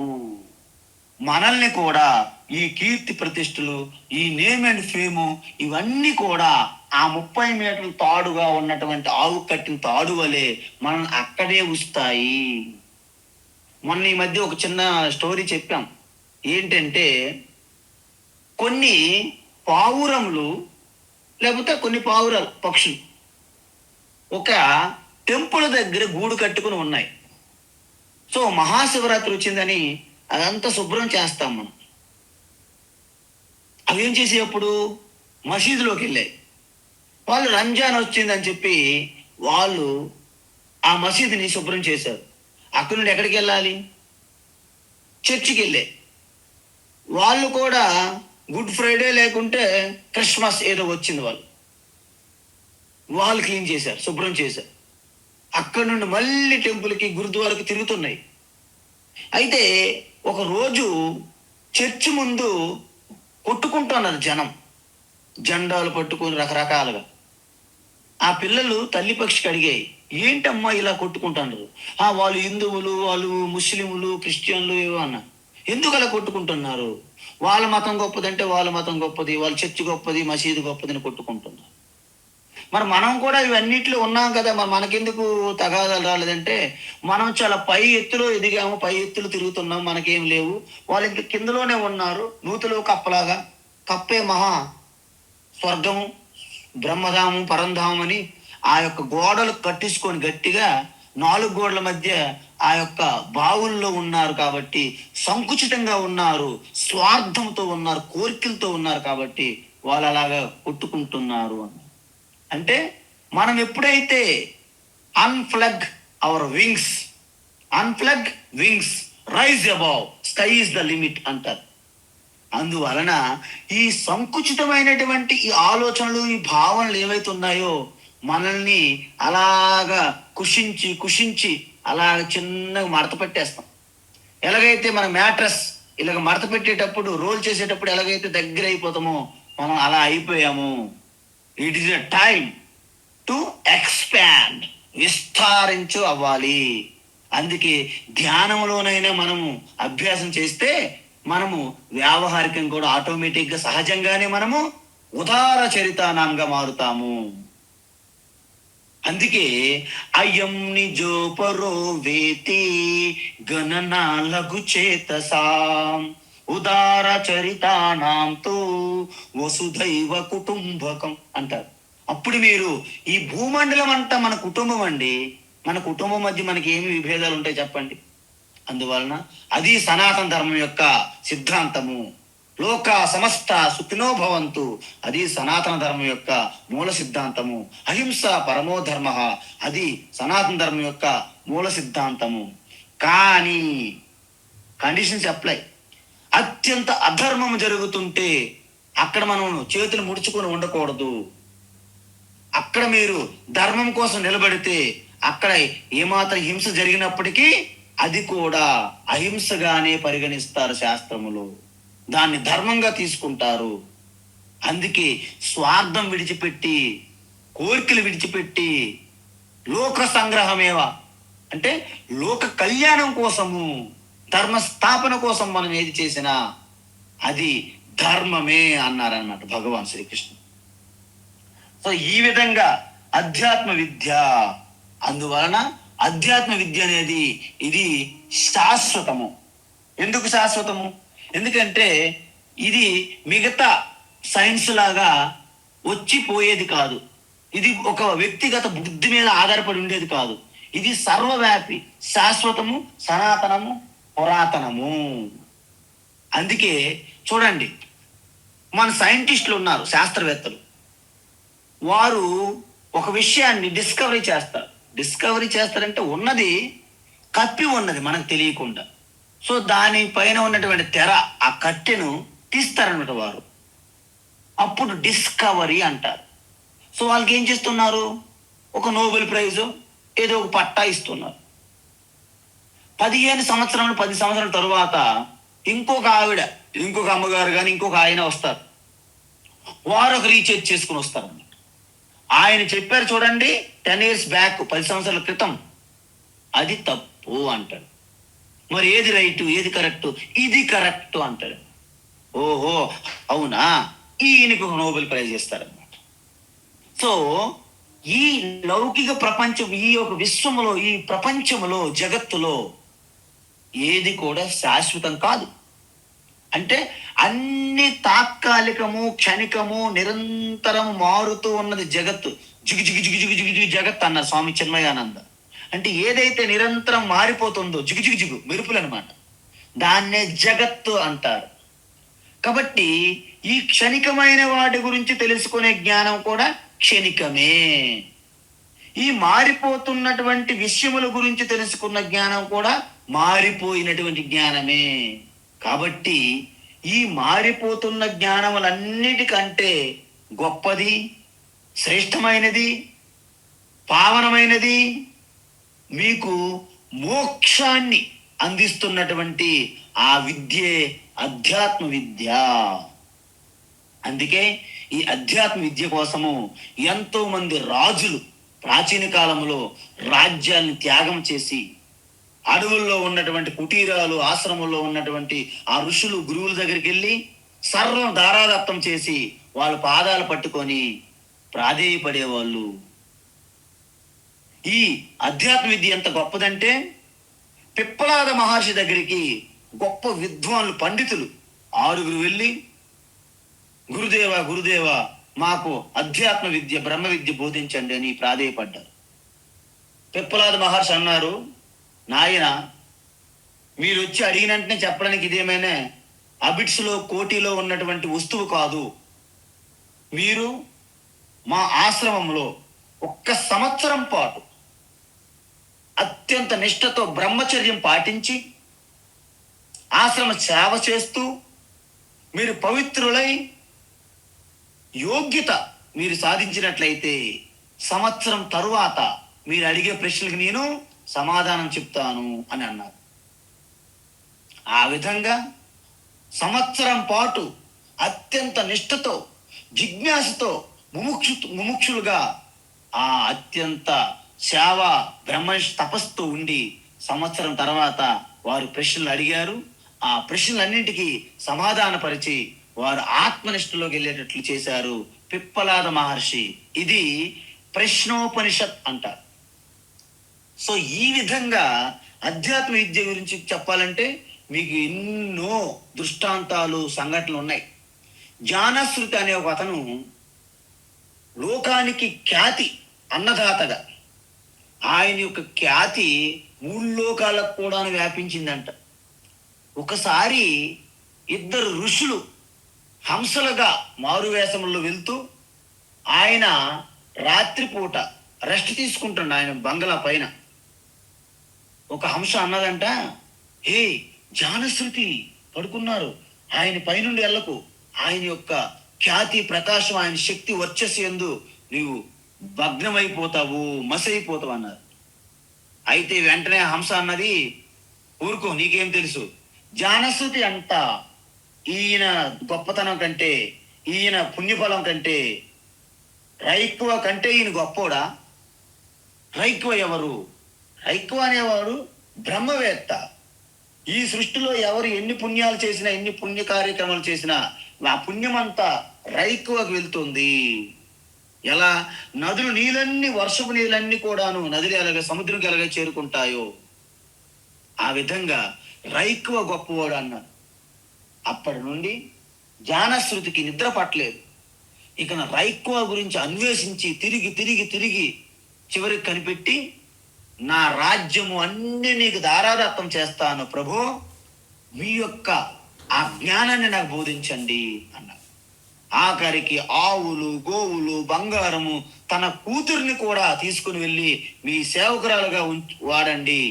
మనల్ని కూడా ఈ కీర్తి ప్రతిష్టలు, ఈ నేమ్ అండ్ ఫేము, ఇవన్నీ కూడా ఆ 30 మీటర్ల తాడుగా ఉన్నటువంటి ఆవు కట్టిన తాడు వలె మనల్ని అక్కడే ఉంచుతాయి. మొన్న ఈ మధ్య ఒక చిన్న స్టోరీ చెప్పాం. ఏంటంటే, కొన్ని పావురములు, లేకపోతే కొన్ని పావురాలు, పక్షులు ఒక టెంపుల్ దగ్గర గూడు కట్టుకుని ఉన్నాయి. సో మహాశివరాత్రి వచ్చిందని అదంతా శుభ్రం చేస్తాం మనం. అవేం చేసేటప్పుడు మసీదులోకి వెళ్ళాయి. వాళ్ళు రంజాన్ వచ్చిందని చెప్పి వాళ్ళు ఆ మసీదుని శుభ్రం చేశారు. అక్కడి నుండి ఎక్కడికి వెళ్ళాలి? చర్చికి వెళ్ళాయి. వాళ్ళు కూడా గుడ్ ఫ్రైడే లేకుంటే క్రిస్మస్ ఏదో వచ్చింది, వాళ్ళు క్లీన్ చేశారు, శుభ్రం చేశారు. అక్కడి నుండి మళ్ళీ టెంపుల్కి, గురుద్వారాకి తిరుగుతున్నాయి. అయితే ఒక రోజు చర్చి ముందు కొట్టుకుంటున్నారు జనం, జెండాలు పట్టుకొని రకరకాలుగా. ఆ పిల్లలు తల్లి పక్షికి అడిగాయి, ఏంటమ్మా ఇలా కొట్టుకుంటున్నారు? వాళ్ళు హిందువులు, వాళ్ళు ముస్లింలు, క్రిస్టియన్లు ఏవో అన్న. ఎందుకు అలా కొట్టుకుంటున్నారు? వాళ్ళ మతం గొప్పదంటే వాళ్ళ మతం గొప్పది, వాళ్ళ చర్చి గొప్పది, మసీదు గొప్పదని కొట్టుకుంటున్నారు. మరి మనం కూడా ఇవన్నిట్లో ఉన్నాం కదా, మరి మనకెందుకు తగాదాలు రాలేదంటే మనం చాలా పై ఎత్తులో ఎదిగాము, పై ఎత్తులు తిరుగుతున్నాం, మనకేం లేవు. వాళ్ళు ఇంక కిందలోనే ఉన్నారు, నూతిలో కప్పలాగా. కప్పే మహా స్వర్గము, బ్రహ్మధామం, పరంధామం అని ఆ యొక్క గోడలు కట్టించుకొని గట్టిగా 4 గోడల మధ్య ఆ యొక్క బావుల్లో ఉన్నారు కాబట్టి సంకుచితంగా ఉన్నారు, స్వార్థంతో ఉన్నారు, కోరికలతో ఉన్నారు కాబట్టి వాళ్ళు అలాగా కొట్టుకుంటున్నారు అని. అంటే మనం ఎప్పుడైతే unplug our wings, unplug wings, rise above, sky is the limit అంటారు. అందువలన ఈ సంకుచితమైనటువంటి ఈ ఆలోచనలు, ఈ భావనలు ఏవైతే ఉన్నాయో మనల్ని అలాగా కుషించి కుషించి అలాగ చిన్నగా మడత పెట్టేస్తాం. ఎలాగైతే మన మ్యాట్రస్ ఇలాగ మడత పెట్టేటప్పుడు, రోల్ చేసేటప్పుడు ఎలాగైతే దగ్గర అయిపోతామో మనం అలా అయిపోయాము. It is a time to expand, విస్తారించు అవ్వాలి. అందుకే ధ్యానంలోనైనా మనము అభ్యాసం చేస్తే మనము వ్యావహారికం కూడా ఆటోమేటిక్గా సహజంగానే మనము ఉదార చరితానాంగా మారుతాము. అందుకే అయం నిజోపరో వేతి గణనా లఘు చేతసాం ఉదార చరితానాంతో వసుధైవ కుటుంబకం అంటారు. అప్పుడు మీరు ఈ భూమండలం అంతా మన కుటుంబం అండి. మన కుటుంబం మధ్య మనకి ఏమి విభేదాలు ఉంటాయి చెప్పండి? అందువలన అది సనాతన ధర్మం యొక్క సిద్ధాంతము. లోక సమస్త సుఖినో భవంతు, అది సనాతన ధర్మం యొక్క మూల సిద్ధాంతము. అహింస పరమో ధర్మ, అది సనాతన ధర్మం యొక్క మూల సిద్ధాంతము. కానీ కండిషన్స్ అప్లై. అత్యంత అధర్మం జరుగుతుంటే అక్కడ మనం చేతులు ముడుచుకొని ఉండకూడదు. అక్కడ మీరు ధర్మం కోసం నిలబడితే అక్కడ ఏమాత్రం హింస జరిగినప్పటికీ అది కూడా అహింసగానే పరిగణిస్తారు శాస్త్రములు, దాన్ని ధర్మంగా తీసుకుంటారు. అందుకే స్వార్థం విడిచిపెట్టి, కోరికలు విడిచిపెట్టి, లోక సంగ్రహమేవా అంటే లోక కళ్యాణం కోసము, ధర్మ స్థాపన కోసం మనం ఏది చేసినా అది ధర్మమే అన్నారన్నమాట భగవాన్ శ్రీకృష్ణ. సో ఈ విధంగా అధ్యాత్మ విద్య, అందువలన అధ్యాత్మ విద్య అనేది ఇది శాశ్వతము. ఎందుకు శాశ్వతము? ఎందుకంటే ఇది మిగతా సైన్స్ లాగా వచ్చిపోయేది కాదు. ఇది ఒక వ్యక్తిగత బుద్ధి మీద ఆధారపడి ఉండేది కాదు. ఇది సర్వవ్యాపి, శాశ్వతము, సనాతనము, పురాతనము. అందుకే చూడండి, మన సైంటిస్టులు ఉన్నారు, శాస్త్రవేత్తలు. వారు ఒక విషయాన్ని డిస్కవరీ చేస్తారంటే ఉన్నది కప్పి ఉన్నది మనకు తెలియకుండా. సో దానిపైన ఉన్నటువంటి తెర, ఆ కట్టెను తీస్తారన్నమాట వారు. అప్పుడు డిస్కవరీ అంటారు. సో వాళ్ళకి ఏం చేస్తున్నారు? ఒక నోబెల్ ప్రైజు ఏదో ఒక పట్టా ఇస్తున్నారు. 10 సంవత్సరాల తరువాత ఇంకొక ఆవిడ, ఇంకొక అమ్మగారు కానీ ఇంకొక ఆయన వస్తారు. వారు ఒక రీసెర్చ్ చేసుకుని వస్తారు. ఆయన చెప్పారు చూడండి 10 years బ్యాక్, 10 సంవత్సరాల క్రితం, అది తప్పు అంటాడు. మరి ఏది రైట్, ఏది కరెక్ట్? ఇది కరెక్ట్ అంటాడు. ఓహో అవునా, ఈయనకు నోబెల్ ప్రైజ్ ఇస్తారన్నమాట. సో ఈ లౌకిక ప్రపంచం, ఈ యొక్క విశ్వములో, ఈ ప్రపంచములో, జగత్తులో ఏది కూడా శాశ్వతం కాదు. అంటే అన్ని తాత్కాలికము, క్షణికము, నిరంతరం మారుతూ ఉన్నది జగత్తు. జిగు జిగు జిగు జిగు జిగు జిగు జగత్ అన్నారు స్వామి చిన్మయానంద. అంటే ఏదైతే నిరంతరం మారిపోతుందో, జిగు జిగు జిగు మెరుపులు అనమాట, దాన్నే జగత్తు అంటారు. కాబట్టి ఈ క్షణికమైన వాటి గురించి తెలుసుకునే జ్ఞానం కూడా క్షణికమే. ఈ మారిపోతున్నటువంటి విషయముల గురించి తెలుసుకున్న జ్ఞానం కూడా మారిపోయినటువంటి జ్ఞానమే. కాబట్టి ఈ మారిపోతున్న జ్ఞానములన్నిటికంటే గొప్పది, శ్రేష్టమైనది, పావనమైనది, మీకు మోక్షాన్ని అందిస్తున్నటువంటి ఆ విద్యే అధ్యాత్మ విద్య. అందుకే ఈ అధ్యాత్మ విద్య కోసము ఎంతో మంది రాజులు ప్రాచీన కాలంలో రాజ్యాన్ని త్యాగం చేసి అడవుల్లో ఉన్నటువంటి కుటీరాలు, ఆశ్రమంలో ఉన్నటువంటి ఆ ఋషులు, గురువుల దగ్గరికి వెళ్ళి సర్వం దారాదత్తం చేసి వాళ్ళ పాదాలు పట్టుకొని ప్రాధేయపడేవాళ్ళు. ఈ అధ్యాత్మ విద్య ఎంత గొప్పదంటే పిప్పలాద మహర్షి దగ్గరికి గొప్ప విద్వాన్లు పండితులు 6 వెళ్ళి, గురుదేవ గురుదేవ మాకు అధ్యాత్మ విద్య బ్రహ్మ విద్య బోధించండి అని ప్రాధేయపడ్డారు. పిప్పలాద మహర్షి అన్నారు, నాయన మీరు వచ్చి అడిగినంటనే చెప్పడానికి ఇదేమైనా అబిట్స్లో కోటిలో ఉన్నటువంటి వస్తువు కాదు. మీరు మా ఆశ్రమంలో 1 సంవత్సరం పాటు అత్యంత నిష్ఠతో బ్రహ్మచర్యం పాటించి ఆశ్రమ సేవ చేస్తూ మీరు పవిత్రులై యోగ్యత మీరు సాధించినట్లయితే సంవత్సరం తరువాత మీరు అడిగే ప్రశ్నలకు నేను సమాధానం చెప్తాను అని అన్నారు. ఆ విధంగా సంవత్సరం పాటు అత్యంత నిష్ఠతో జిజ్ఞాసతో ముముక్షులుగా ఆ అత్యంత సేవ బ్రహ్మ తపస్సుతో ఉండి సంవత్సరం తర్వాత వారు ప్రశ్నలు అడిగారు. ఆ ప్రశ్నలన్నింటికీ సమాధానపరిచి వారు ఆత్మనిష్టలోకి వెళ్ళేటట్లు చేశారు పిప్పలాద మహర్షి. ఇది ప్రశ్నోపనిషత్ అంటారు. సో ఈ విధంగా అధ్యాత్మ విద్య గురించి చెప్పాలంటే మీకు ఎన్నో దృష్టాంతాలు సంఘటనలు ఉన్నాయి. జ్ఞానశ్రుతి అనే ఒక అతను లోకానికి ఖ్యాతి అన్నదాతగా, ఆయన యొక్క ఖ్యాతి 3 లోకాలకు కూడా వ్యాపించిందంట. ఒకసారి 2 ఋషులు హంసలుగా మారువేషంలో వెళ్తూ ఆయన రాత్రిపూట రెస్ట్ తీసుకుంటుండ ఆయన బంగళా పైన. ఒక హంస అన్నదంట, హే జ్ఞానశ్రుతి పడుకున్నారు, ఆయన పైనుండి వెళ్ళకు, ఆయన యొక్క ఖ్యాతి ప్రకాశం ఆయన శక్తి వర్చస్సు యందు నీవు భగ్నమైపోతావు, మసైపోతావు అన్నారు. అయితే వెంటనే హంస అన్నది, ఊరుకో నీకేం తెలుసు, జ్ఞానశ్రుతి అంతా ఈయన గొప్పతనం కంటే, ఈయన పుణ్యఫలం కంటే, రైక్కువ కంటే ఈయన గొప్పోడా? రైక్కువ ఎవరు? రైక్కువ అనేవాడు బ్రహ్మవేత్త. ఈ సృష్టిలో ఎవరు ఎన్ని పుణ్యాలు చేసినా, ఎన్ని పుణ్య కార్యక్రమాలు చేసినా ఆ పుణ్యమంతా రైక్కువకు వెళ్తుంది. ఎలా నదులు నీళ్ళన్నీ, వర్షపు నీళ్ళన్నీ కూడాను నదులు ఎలాగ సముద్రంకి ఎలాగ చేరుకుంటాయో ఆ విధంగా రైక్కువ గొప్పవాడు అన్నారు. అప్పటి నుండి జ్ఞానశ్రుతికి నిద్ర పట్టలేదు. ఇక రైక్కువ గురించి అన్వేషించి తిరిగి తిరిగి తిరిగి చివరికి కనిపెట్టి, నా రాజ్యము అన్ని నీకు దారాదత్తం చేస్తాను ప్రభు, మీ యొక్క ఆ జ్ఞానాన్ని నాకు బోధించండి అన్నారు. ఆఖరికి ఆవులు, గోవులు, బంగారము, తన కూతుర్ని కూడా తీసుకుని వెళ్ళి మీ సేవకురాలుగా వాడండి,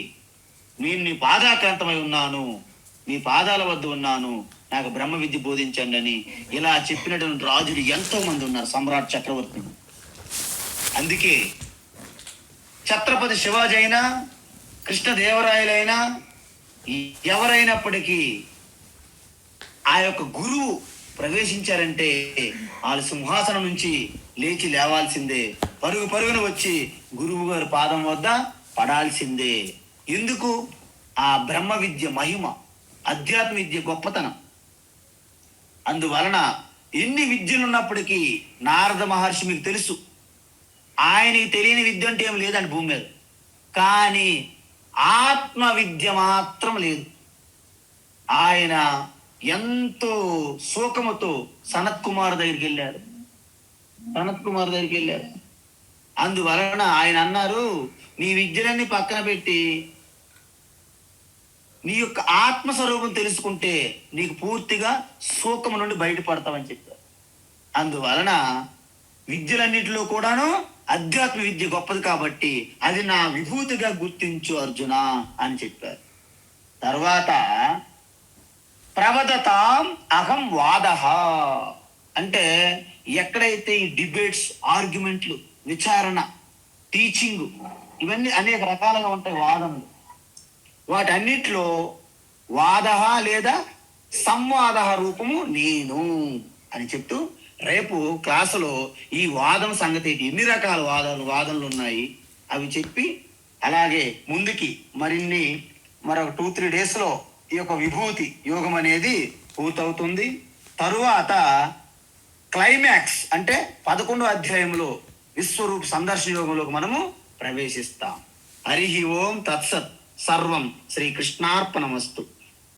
నేను నీ పాదాక్రాంతమై ఉన్నాను, మీ పాదాల వద్ద ఉన్నాను, నాకు బ్రహ్మ విద్య బోధించండి అని ఇలా చెప్పినటువంటి రాజులు ఎంతో మంది ఉన్నారు, సమ్రాట్ చక్రవర్తి. అందుకే ఛత్రపతి శివాజీ అయినా, కృష్ణదేవరాయలైనా, ఎవరైనప్పటికీ ఆ యొక్క గురువు ప్రవేశించారంటే వాళ్ళు సింహాసనం నుంచి లేచి లేవాల్సిందే, పరుగు పరుగున వచ్చి గురువు గారి పాదం వద్ద పడాల్సిందే. ఎందుకు? ఆ బ్రహ్మ విద్య మహిమ, అధ్యాత్మ విద్య గొప్పతనం. అందువలన ఎన్ని విద్యలు ఉన్నప్పటికీ నారద మహర్షి మీకు తెలుసు, ఆయనకి తెలియని విద్య అంటే ఏం లేదండి భూమి మీద. కానీ ఆత్మ విద్య మాత్రం లేదు. ఆయన ఎంతో శోకముతో సనత్ కుమార్ దగ్గరికి వెళ్ళారు. అందువలన ఆయన అన్నారు, నీ విద్యలన్నీ పక్కన పెట్టి నీ యొక్క ఆత్మస్వరూపం తెలుసుకుంటే నీకు పూర్తిగా శోకము నుండి బయటపడతావని చెప్పారు. అందువలన విద్యలన్నిటిలో కూడాను అధ్యాత్మ విద్య గొప్పది కాబట్టి అది నా విభూతిగా గుర్తించు అర్జున అని చెప్పారు. తర్వాత ప్రవదతాం అహం వాదః అంటే ఎక్కడైతే ఈ డిబేట్స్, ఆర్గ్యుమెంట్లు, విచారణ, టీచింగ్ ఇవన్నీ అనేక రకాలుగా ఉంటాయి వాదనలు, వాటన్నిటిలో వాదః లేదా సంవాద రూపము నేను అని చెప్తూ రేపు క్లాసులో ఈ వాదం సంగతి, ఎన్ని రకాల వాదనలు ఉన్నాయి అవి చెప్పి, అలాగే ముందుకి మరొక 2-3 డేస్లో ఈ యొక్క విభూతి యోగం అనేది పూర్తవుతుంది. తరువాత క్లైమాక్స్ అంటే 11వ అధ్యాయంలో విశ్వరూప సందర్శన యోగంలోకి మనము ప్రవేశిస్తాం. హరి ఓం తత్సత్. సర్వం శ్రీకృష్ణార్పణమస్తు.